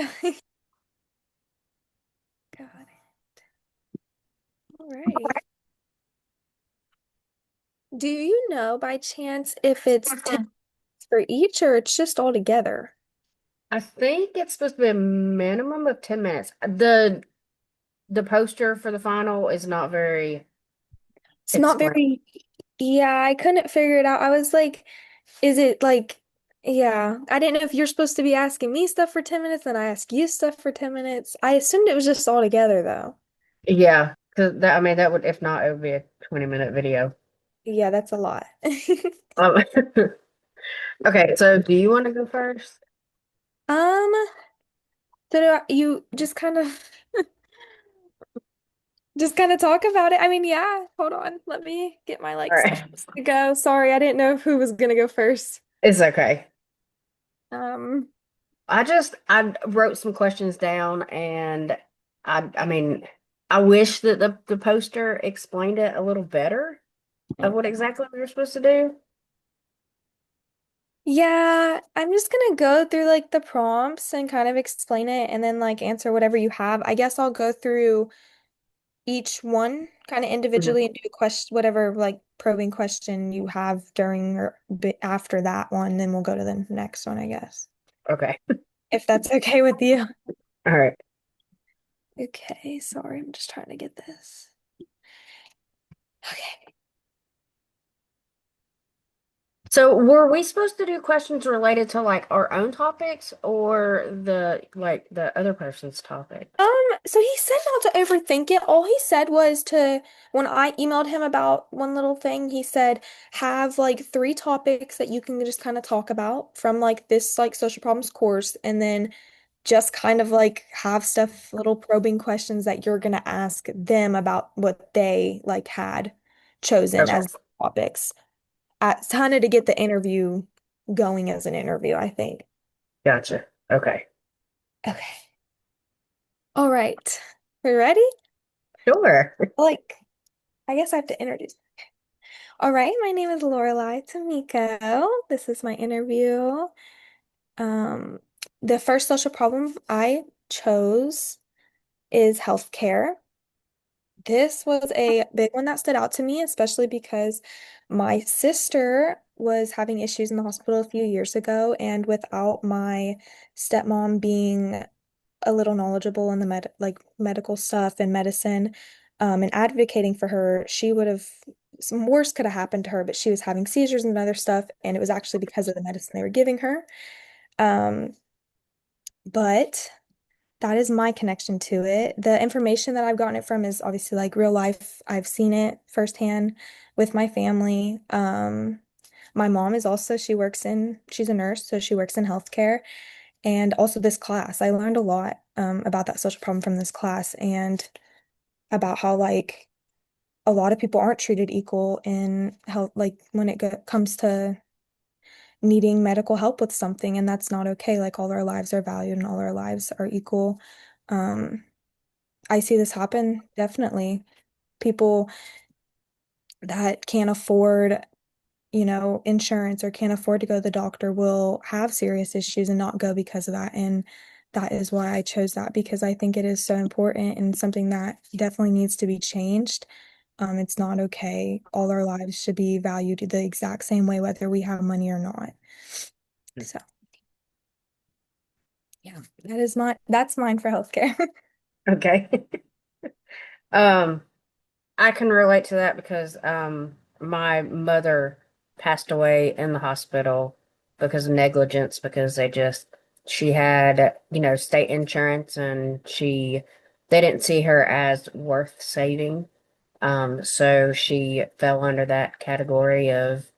Got it. All right. Do you know by chance if it's 10 for each or it's just all together? I think it's supposed to be a minimum of 10 minutes. The poster for the final is not very It's not explained. very, yeah, I couldn't figure it out. I was like, is it like, yeah, I didn't know if you're supposed to be asking me stuff for 10 minutes and I ask you stuff for 10 minutes. I assumed it was just all together though. Yeah, because that I mean that would if not it would be a 20-minute video. Yeah, that's a lot. Um, okay, so do you want to go first? Um, so you just kind of talk about it. I mean, yeah, hold on. Let me get my All like stuff right. to go. Sorry, I didn't know who was gonna go first. It's okay. Um, I wrote some questions down and I mean I wish that the poster explained it a little better of what exactly we were supposed to do. yeah, I'm just gonna go through like the prompts and kind of explain it and then like answer whatever you have. I guess I'll go through each one kind of Mhm. individually and do a question, whatever like probing question you have during or after that one, then we'll go to the next one, I guess. Okay. If that's okay with you. All right. Okay, sorry, I'm just trying to get this. Okay. So were we supposed to do questions related to like our own topics or the other person's topic? So he said not to overthink it. All he said was to, when I emailed him about one little thing, he said, have like three topics that you can just kind of talk about from like this like social problems course, and then just kind of like have stuff, little probing questions that you're gonna ask them about what they like had chosen Okay. as topics. Kind of to get the interview going as an interview, I think. Gotcha. Okay. Okay. All right. We ready? Sure. Like, I guess I have to introduce. All right, my name is Lorelai Tamiko. This is my interview. Um, the first social problem I chose is healthcare. This was a big one that stood out to me, especially because my sister was having issues in the hospital a few years ago, and without my stepmom being a little knowledgeable in the medical stuff and medicine, and advocating for her, she would have some worse could have happened to her, but she was having seizures and other stuff, and it was actually because of the medicine they were giving her. Um, but that is my connection to it. The information that I've gotten it from is obviously like real life. I've seen it firsthand with my family. My mom is also, she's a nurse, so she works in healthcare. And also this class. I learned a lot about that social problem from this class and about how like a lot of people aren't treated equal in health, like when it comes to needing medical help with something, and that's not okay. Like all our lives are valued and all our lives are equal. Um, I see this happen definitely. People that can't afford, insurance or can't afford to go to the doctor will have serious issues and not go because of that. And that is why I chose that because I think it is so important and something that definitely needs to be changed. It's not okay. All our lives should be valued the exact same way, whether we have money or not. So, yeah, that's mine for healthcare. Okay. Um, I can relate to that because my mother passed away in the hospital because of negligence because she had, state insurance and they didn't see her as worth saving. So she fell under that category of,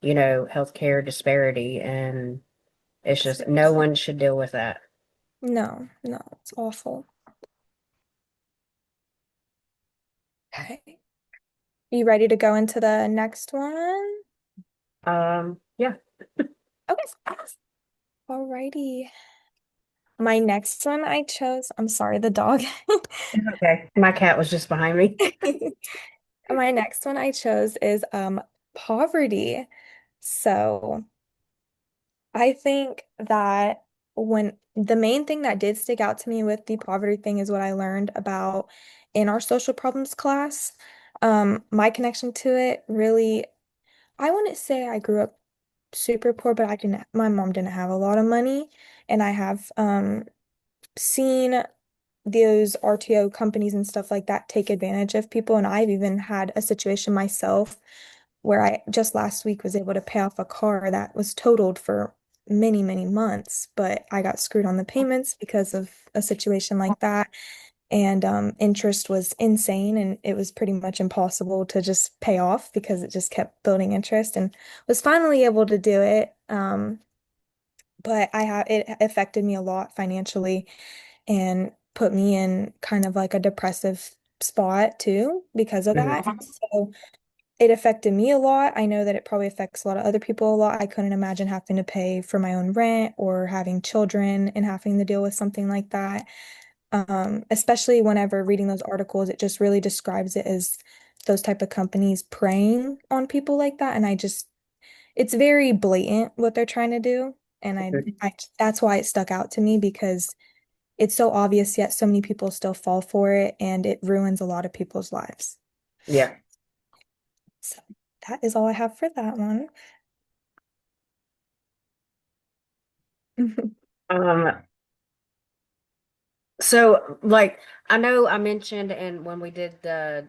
healthcare disparity and it's just no Seriously. one should deal with that. No, no, it's awful. Okay. You ready to go into the next one? Yeah. Okay. Alrighty. My next one I chose, I'm sorry, the dog. Okay. My cat was just behind me. My next one I chose is poverty. So I think that when the main thing that did stick out to me with the poverty thing is what I learned about in our social problems class. My connection to it really, I wouldn't say I grew up super poor, but my mom didn't have a lot of money. And I have seen those RTO companies and stuff like that take advantage of people. And I've even had a situation myself where I just last week was able to pay off a car that was totaled for many, many months, but I got screwed on the payments because of a situation like that. And interest was insane, and it was pretty much impossible to just pay off because it just kept building interest, and was finally able to do it. But I have it affected me a lot financially and put me in kind of like a depressive spot too because of that. Mhm. So it affected me a lot. I know that it probably affects a lot of other people a lot. I couldn't imagine having to pay for my own rent or having children and having to deal with something like that. Especially whenever reading those articles, it just really describes it as those type of companies preying on people like that. And it's very blatant what they're trying to do. And that's why it stuck out to me because it's so obvious, yet so many people still fall for it, and it ruins a lot of people's lives. Yeah. So that is all I have for that one. Um, so like I know I mentioned and when we did the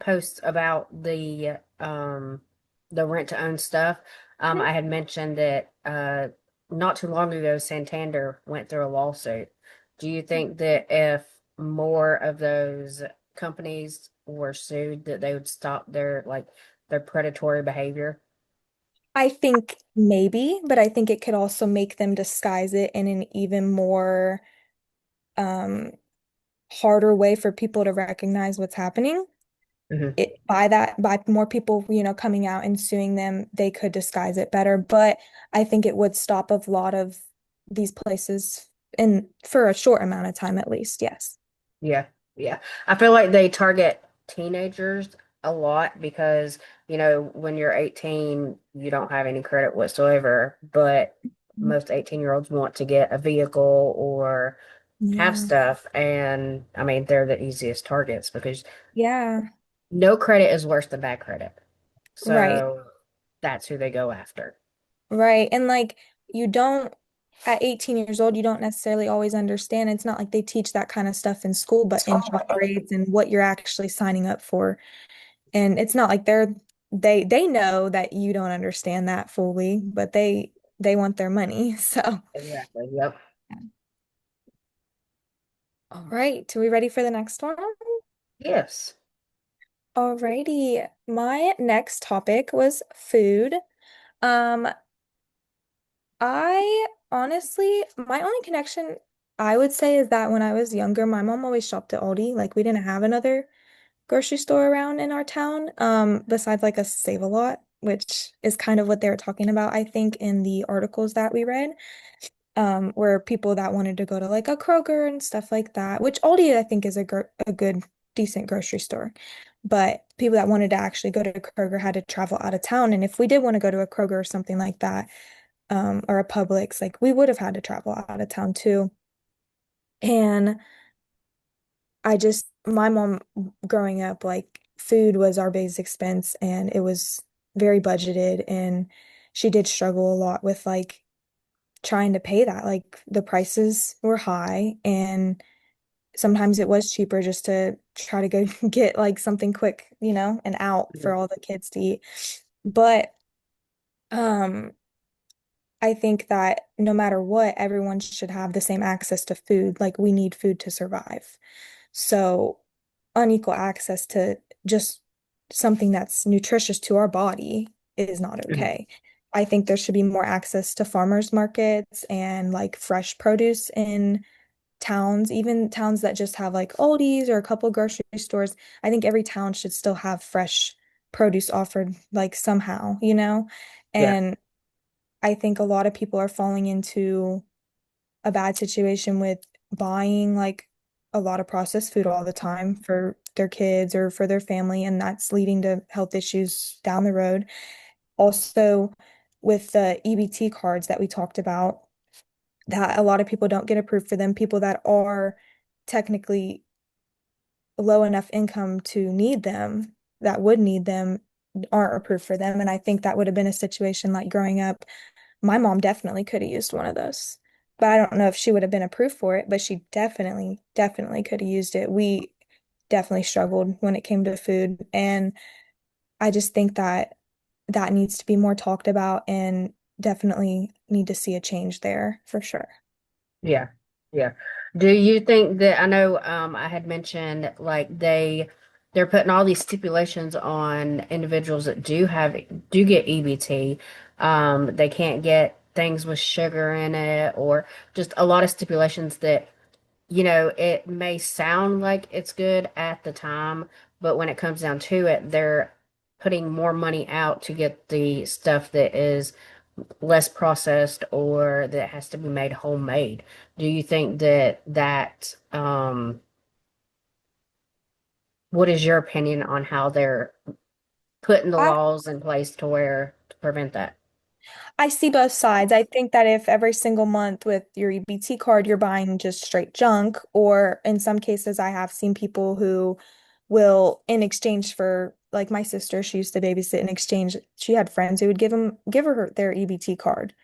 posts about the rent to own stuff, I had mentioned that not too long ago Santander went through a lawsuit. Do you think that if more of those companies were sued that they would stop their predatory behavior? I think maybe, but I think it could also make them disguise it in an even more um, harder way for people to recognize what's happening. Hmm. By more people, coming out and suing them, they could disguise it better. But I think it would stop a lot of these places in for a short amount of time at least. Yes. Yeah, yeah. I feel like they target teenagers a lot because, when you're 18, you don't have any credit whatsoever, but most 18-year-olds want to get a vehicle or have Yeah. stuff, and I mean, they're the easiest targets because Yeah. no credit is worse than bad credit. Right. So that's who they go after. Right. And like you don't at 18 years old, you don't necessarily always understand. It's not like they teach that kind of stuff in school, but interest rates and what you're actually signing up for. And it's not like they know that you don't understand that fully, but they want their money. So, Exactly. Yep. all right. Are we ready for the next one? Yes. Alrighty. My next topic was food. Um, I honestly, my only connection I would say is that when I was younger, my mom always shopped at Aldi. Like we didn't have another grocery store around in our town, besides like a Save-A-Lot, which is kind of what they were talking about, I think, in the articles that we read. Where people that wanted to go to like a Kroger and stuff like that, which Aldi I think is a good, decent grocery store. But people that wanted to actually go to Kroger had to travel out of town. And if we did want to go to a Kroger or something like that, or a Publix, like we would have had to travel out of town too. And my mom growing up, like food was our biggest expense and it was very budgeted. And she did struggle a lot with like trying to pay that. Like the prices were high and sometimes it was cheaper just to try to go get like something quick, and out for Mhm. all the kids to eat. But um I think that no matter what, everyone should have the same access to food. Like we need food to survive. So unequal access to just something that's nutritious to our body is not Mhm. okay. I think there should be more access to farmers markets and like fresh produce in towns, even towns that just have like Aldi's or a couple grocery stores. I think every town should still have fresh produce offered like somehow. Yeah. And I think a lot of people are falling into a bad situation with buying like a lot of processed food all the time for their kids or for their family, and that's leading to health issues down the road. Also, with the EBT cards that we talked about, that a lot of people don't get approved for them. People that are technically low enough income to need them, that would need them, aren't approved for them. And I think that would have been a situation like growing up. My mom definitely could have used one of those. But I don't know if she would have been approved for it, but she definitely could have used it. We definitely struggled when it came to food. And I just think that that needs to be more talked about and definitely need to see a change there for sure. Yeah. Yeah. Do you think that I know I had mentioned like they're putting all these stipulations on individuals that do get EBT. They can't get things with sugar in it or just a lot of stipulations that it may sound like it's good at the time, but when it comes down to it, they're putting more money out to get the stuff that is less processed or that has to be made homemade. Do you think what is your opinion on how they're putting the I laws in place to prevent that? I see both sides. I think that if every single month with your EBT card you're buying just straight junk, or in some cases I have seen people who will in exchange for like my sister, she used to babysit in exchange. She had friends who would give her their EBT card.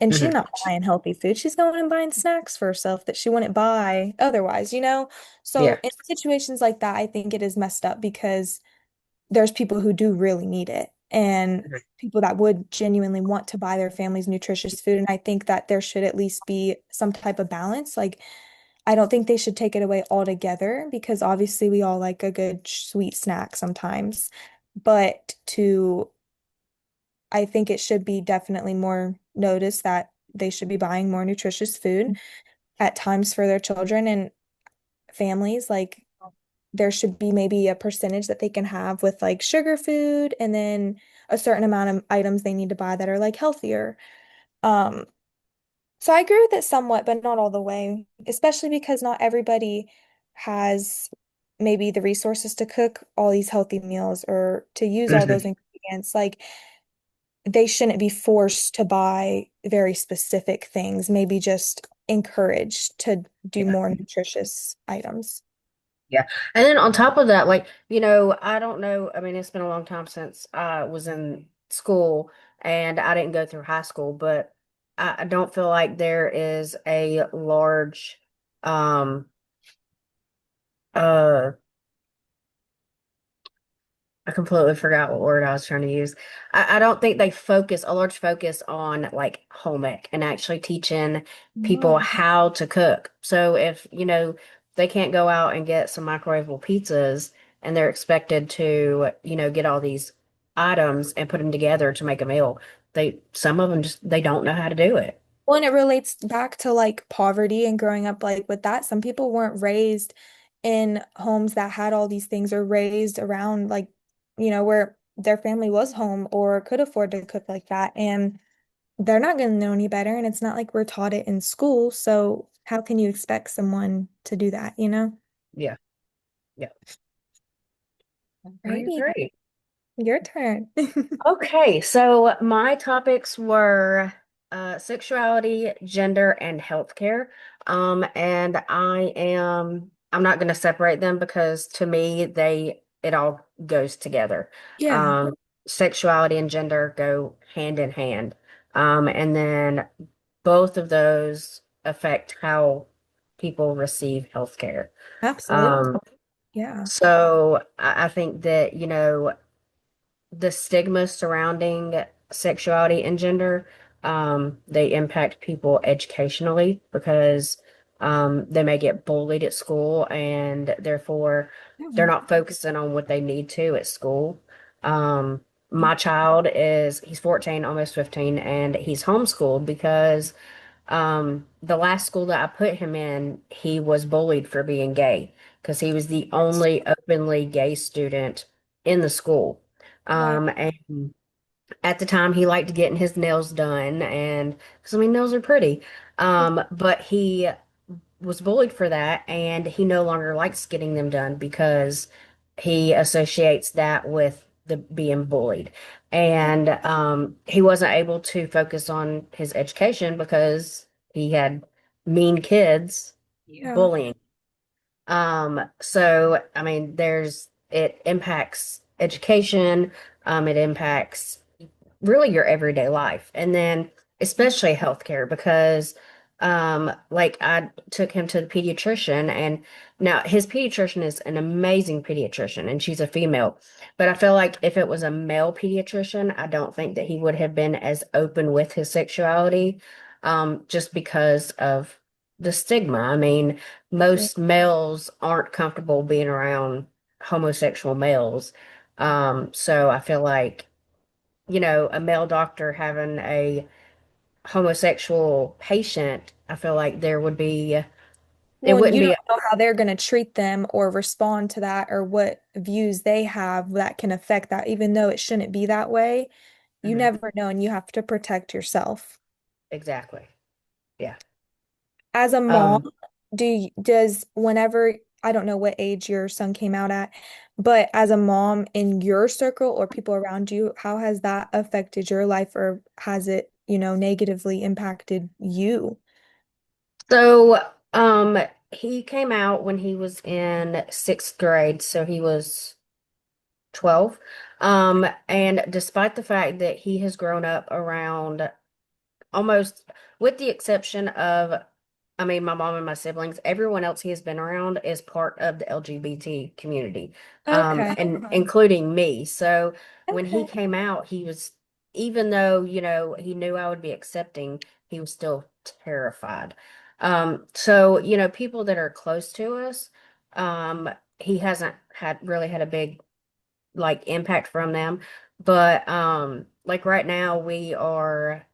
And she's Hmm. not buying healthy food. She's going and buying snacks for herself that she wouldn't buy otherwise, you know? Yeah. So in situations like that, I think it is messed up because there's people who do really need it and people that would genuinely want to buy their family's nutritious food. And I think that there should at least be some type of balance. Like, I don't think they should take it away altogether because obviously we all like a good sweet snack sometimes. But I think it should be definitely more noticed that they should be buying more nutritious food at times for their children and families. Like, there should be maybe a percentage that they can have with like sugar food and then a certain amount of items they need to buy that are like healthier. Um, so I agree with it somewhat, but not all the way, especially because not everybody has maybe the resources to cook all these healthy meals or to use all those Hmm. ingredients. Like they shouldn't be forced to buy very specific things, maybe just encouraged to do Yeah. more nutritious items. Yeah. And then on top of that, like, I don't know. I mean, it's been a long time since I was in school and I didn't go through high school, but I don't feel like there is a large, um, uh, I completely forgot what word I was trying to use. I don't think they focus a large focus on like home ec and actually teaching people No. how to cook. So if, they can't go out and get some microwavable pizzas and they're expected to, get all these items and put them together to make a meal, some of them just, they don't know how to do it. Well, and it relates back to like poverty and growing up like with that. Some people weren't raised in homes that had all these things or raised around like, where their family was home or could afford to cook like that. And they're not going to know any better. And it's not like we're taught it in school. So how can you expect someone to do that, you know? Yeah. Yeah. I Righty, agree. your turn. Okay, so my topics were sexuality, gender, and healthcare. And I'm not going to separate them because to me it all goes together. Yeah, Um, Sexuality and gender go hand in hand. And then both of those affect how people receive healthcare. absolutely. Um, Yeah, so I think that, the stigma surrounding sexuality and gender, they impact people educationally because they may get bullied at school and therefore they're yeah, not focusing on what they need to at school. My child he's 14, almost 15, and he's homeschooled because the last school that I put him in, he was bullied for being gay because he was the only openly gay student in the school. right. And at the time, he liked getting his nails done, and because I mean, nails are pretty. But he was bullied for that, and he no longer likes getting them done because he associates that with the being bullied. And he wasn't able to focus on his education because he had mean kids, Yeah. bullying. So I mean, it impacts education, it impacts really your everyday life. And then especially healthcare because like I took him to the pediatrician and now his pediatrician is an amazing pediatrician and she's a female. But I feel like if it was a male pediatrician, I don't think that he would have been as open with his sexuality just because of the stigma. I mean, Yeah. most males aren't comfortable being around homosexual males. So I feel like a male doctor having a homosexual patient, I feel like it Well, and wouldn't you don't be know how they're going to treat them or respond to that or what views they have that can affect that, even though it shouldn't be that way. You Mhm. never know, and you have to protect yourself. Exactly. Yeah. As a mom, Um, does whenever, I don't know what age your son came out at, but as a mom in your circle or people around you, how has that affected your life or has it, negatively impacted you? so he came out when he was in sixth grade, so he was 12. And despite the fact that he has grown up around almost, with the exception of, I mean, my mom and my siblings, everyone else he has been around is part of the LGBT community, Okay. and including me. So when he Okay. came out, even though, he knew I would be accepting, he was still terrified. So, people that are close to us, he hasn't really had a big like impact from them. But like right now we are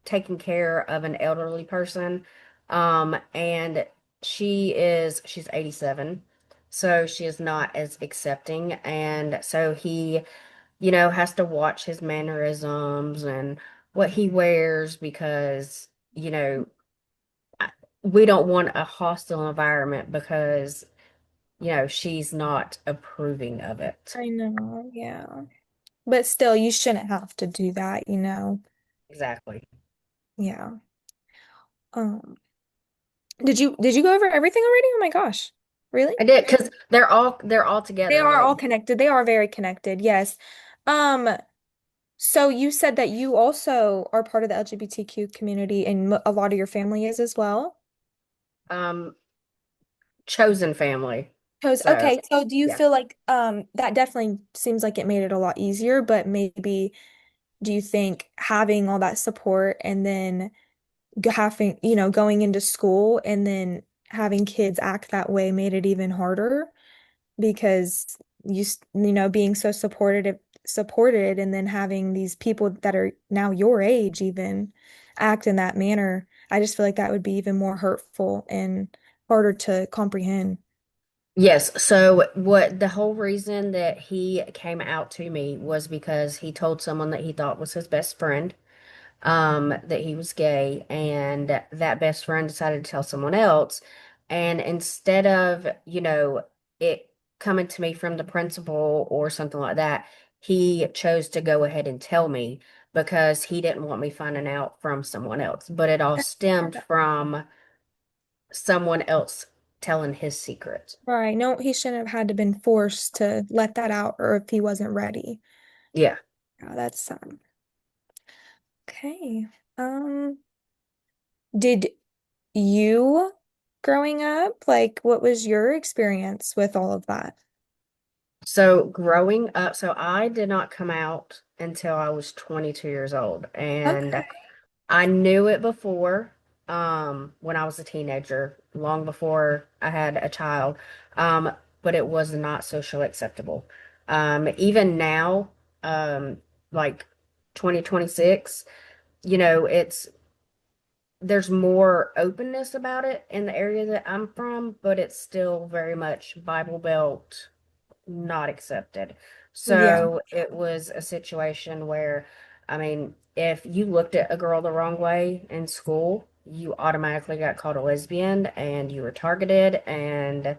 taking care of an elderly person. And she's 87. So she is not as accepting. And so he, has to watch his mannerisms and what he wears because, you know, I- we don't want a hostile environment because, she's not approving of it. I know, yeah. But still, you shouldn't have to do that. Exactly. Yeah. Um, did you go over everything already? Oh my gosh. Really? I did because they're all They together. are all Like, connected. They are very connected. Yes. Um, so you said that you also are part of the LGBTQ community and a lot of your family is as well. um, chosen family. Because So, okay, so do you yeah. feel like that definitely seems like it made it a lot easier, but maybe do you think having all that support and then having, going into school and then having kids act that way made it even harder because being so supported and then having these people that are now your age even act in that manner. I just feel like that would be even more hurtful and harder to comprehend. Yes. So, what the whole reason that he came out to me was because he told someone that he thought was his best friend, that he was gay, and that best friend decided to tell someone else. And instead of, it coming to me from the principal or something like that, he chose to go ahead and tell me because he didn't want me finding out from someone else. But it all stemmed from someone else telling his secret. Right. No, he shouldn't have had to been forced to let that out or if he wasn't ready. Yeah. Yeah, that's sad. Okay. Um, did you growing up, like what was your experience with all of that? So growing up, so I did not come out until I was 22 years old, and Okay. I knew it before, when I was a teenager, long before I had a child, um, but it was not socially acceptable. Even now, um, like 2026, there's more openness about it in the area that I'm from, but it's still very much Bible Belt not accepted. Yeah. So it was a situation where, I mean, if you looked at a girl the wrong way in school, you automatically got called a lesbian and you were targeted, and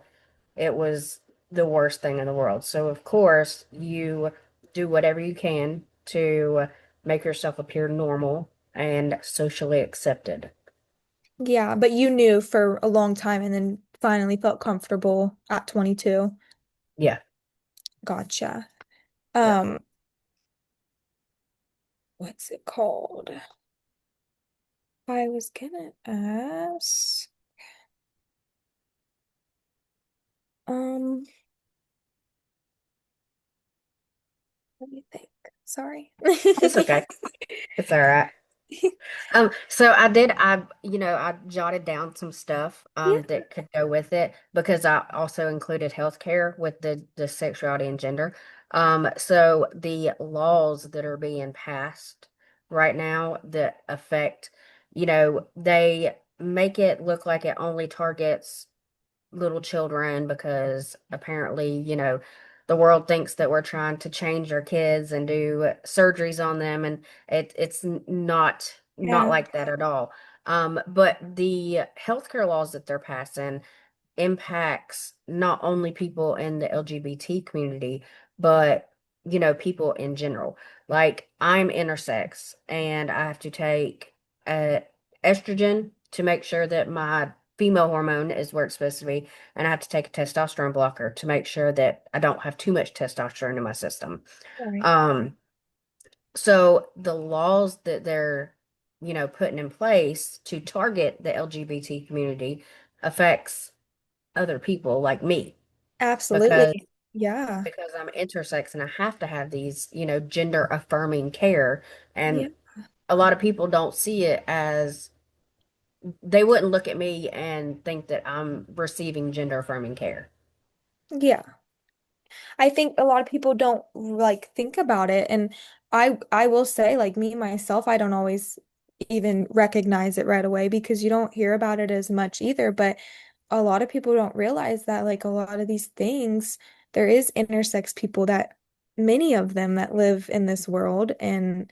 it was the worst thing in the world. So, of course, you do whatever you can to make yourself appear normal and socially accepted. Yeah, but you knew for a long time and then finally felt comfortable at 22. Yeah. Gotcha. Yeah. Um, what's it called? I was gonna ask. Um, let me think. Sorry. It's okay. It's all right. So I jotted down some stuff Yeah, that could go with it because I also included healthcare with the sexuality and gender. So the laws that are being passed right now that affect, they make it look like it only targets little children because apparently, the world thinks that we're trying to change our kids and do surgeries on them, and it's not yeah, like that at all. But the healthcare laws that they're passing impacts not only people in the LGBT community, but people in general. Like I'm intersex and I have to take uh, estrogen to make sure that my female hormone is where it's supposed to be, and I have to take a testosterone blocker to make sure that I don't have too much testosterone in my system. right. Um, so the laws that they're, putting in place to target the LGBT community affects other people like me because Absolutely. Yeah. because I'm intersex and I have to have these, gender affirming care. Yeah. And a lot of people don't see it as they wouldn't look at me and think that I'm receiving gender affirming care. Yeah. I think a lot of people don't like think about it, and I will say like me myself, I don't always even recognize it right away because you don't hear about it as much either, but a lot of people don't realize that like a lot of these things there is intersex people that many of them that live in this world and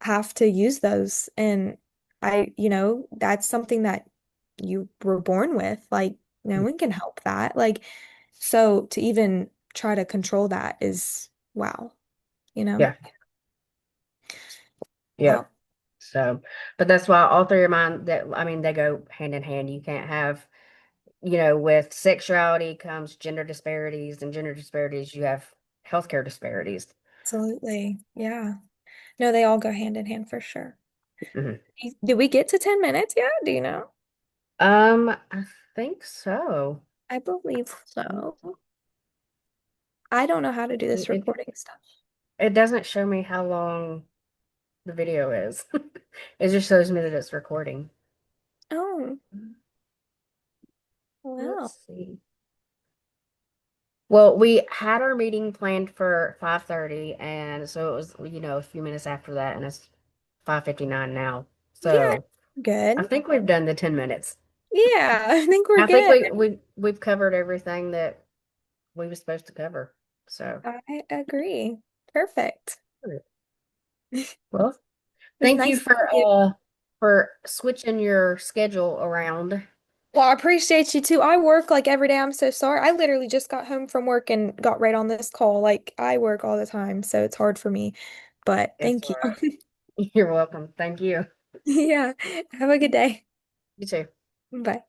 have to use those, and that's something that you were born with, like no one can help that, like so to even try to control that is wow, you know? Yeah. Yep. Wow. So, but that's why all three of mine that I mean they go hand in hand. You can't have, with sexuality comes gender disparities, and gender disparities you have healthcare disparities. Absolutely. Yeah. No, they all go hand in hand for sure. Mhm. Did we get to 10 minutes yet? Do you know? I think so. I believe so. I don't know how to do this It recording stuff. it doesn't show me how long the video is. It just shows me that it's recording. Oh, Let's wow. see. Well, we had our meeting planned for 5:30, and so it was, a few minutes after that, and it's 5:59 now. Yeah, So I good. think we've done the 10 minutes. Yeah, I think we're I think good. we've covered everything that we were supposed to cover. So, I agree. Perfect. well, It's thank you nice to meet you. for switching your schedule around. Well, I appreciate you too. I work like every day. I'm so sorry. I literally just got home from work and got right on this call. Like I work all the time, so it's hard for me. But It's thank all you. right. You're welcome. Thank you. Yeah. Have a good day. You too. Bye.